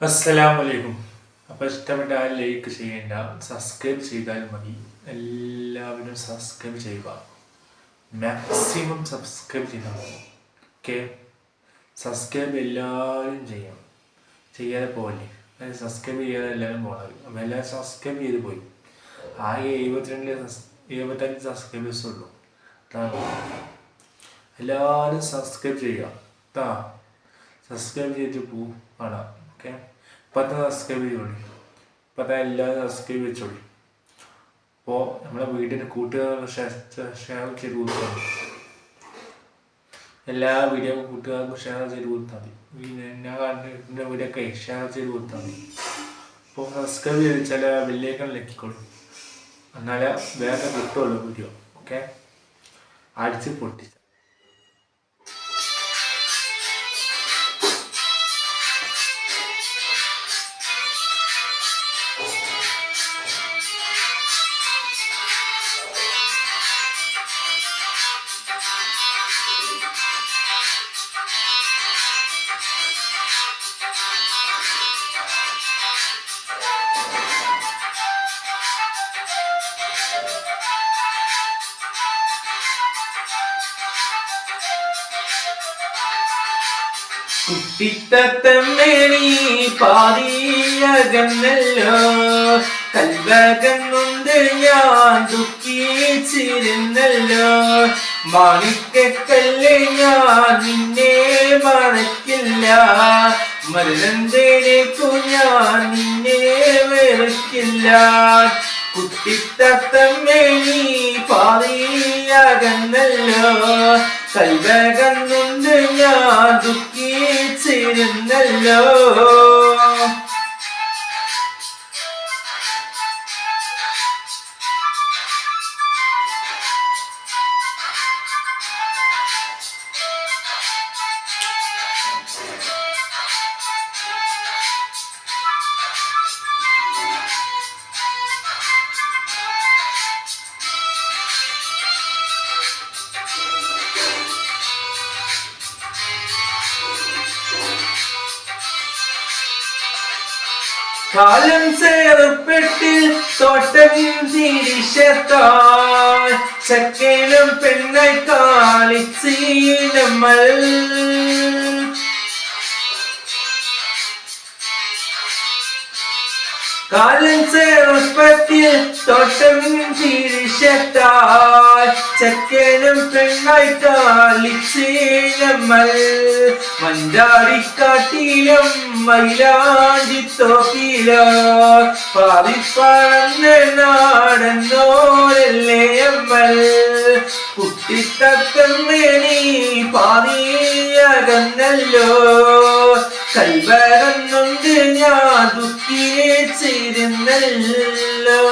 അസ്സലാമലൈക്കും. അപ്പോൾ ഇഷ്ടപ്പെട്ടാൽ ലൈക്ക് ചെയ്യേണ്ട, സബ്സ്ക്രൈബ് ചെയ്താൽ മതി. എല്ലാവരും സബ്സ്ക്രൈബ് ചെയ്യുക, മാക്സിമം സബ്സ്ക്രൈബ് ചെയ്യണം. ഓക്കെ, സബ്സ്ക്രൈബ് എല്ലാവരും ചെയ്യണം, ചെയ്യാതെ പോകല്ലേ. അതായത് സബ്സ്ക്രൈബ് ചെയ്യാതെ എല്ലാവരും പോകണം. അപ്പോൾ എല്ലാവരും സബ്സ്ക്രൈബ് ചെയ്ത് പോയി. ആകെ 75 സബ്സ്ക്രൈബേഴ്സ് ഉള്ളൂ. എല്ലാവരും സബ്സ്ക്രൈബ് ചെയ്യുക. സബ്സ്ക്രൈബ് ചെയ്തിട്ട് പോവും കാണാം. ഓക്കെ, ഇപ്പോഴത്തെ സബ്സ്ക്രൈബ് ചെയ്തോളി, ഇപ്പോഴത്തെ എല്ലാവരും സബ്സ്ക്രൈബ് വെച്ചോളി. അപ്പോൾ നമ്മളെ വീടിൻ്റെ കൂട്ടുകാർക്ക് ഷെയർ ചെയ്ത് കൊടുത്താൽ മതി. എല്ലാ വീഡിയോ കൂട്ടുകാർക്കും ഷെയർ ചെയ്ത് കൊടുത്താൽ മതി. ഞാൻ കണ്ടിട്ട് വീഡിയോ ഒക്കെ ഷെയർ ചെയ്ത് കൊടുത്താൽ മതി. അപ്പോൾ സബ്സ്ക്രൈബ് ചെയ്ത് ചില ബെല്ലൈക്കൺ ലക്കിക്കോളൂ, എന്നാലേ വേറെ കിട്ടുള്ളൂ വീഡിയോ. ഓക്കെ, അടിച്ച് പൊട്ടിച്ച കുട്ടിത്തത്തമ്മേണി പാതിയകന്നല്ലോ, കൽവകന്നുണ്ട് ഞാൻ ദുഃഖിച്ചിരുന്നല്ലോ. മാണിക്കക്കല്ലേ ഞാൻ നിന്നെ മറക്കില്ല, മരുതന്തേനേക്കു ഞാൻ നിന്നെ വെറുക്കില്ല. കുട്ടിത്തത്തമ്മേണി പാതിയകന്നല്ലോ, കൽവകന്നുണ്ട് ഞാൻ ദുഃഖിച്ചിരുന്നല്ലോ. കാലം ചേർപ്പെട്ടിൽ തോട്ടം തിരിശത്താൽ ചക്കേനും പെണ്ണായി കാളിച്ചീ നമ്മൾ. കാലം ചെറുപ്പത്തിൽ തോട്ടം തിരിശത്താൽ ചക്കേനും പെണ്ണായി കാളിച്ചീ നമ്മൾ. മഞ്ചാടിക്കാട്ടിലും മൈലാഞ്ചിത്തോപ്പിലോ പാതിപ്പറന്ന നാടന്നോരല്ലേ നമ്മൾ. കുട്ടിത്തത്തമ്മേണി പാതിയകന്നല്ലോ, കൽവകന്നുണ്ട് ഞാൻ ദുഃഖിച്ചിരുന്നല്ലോ.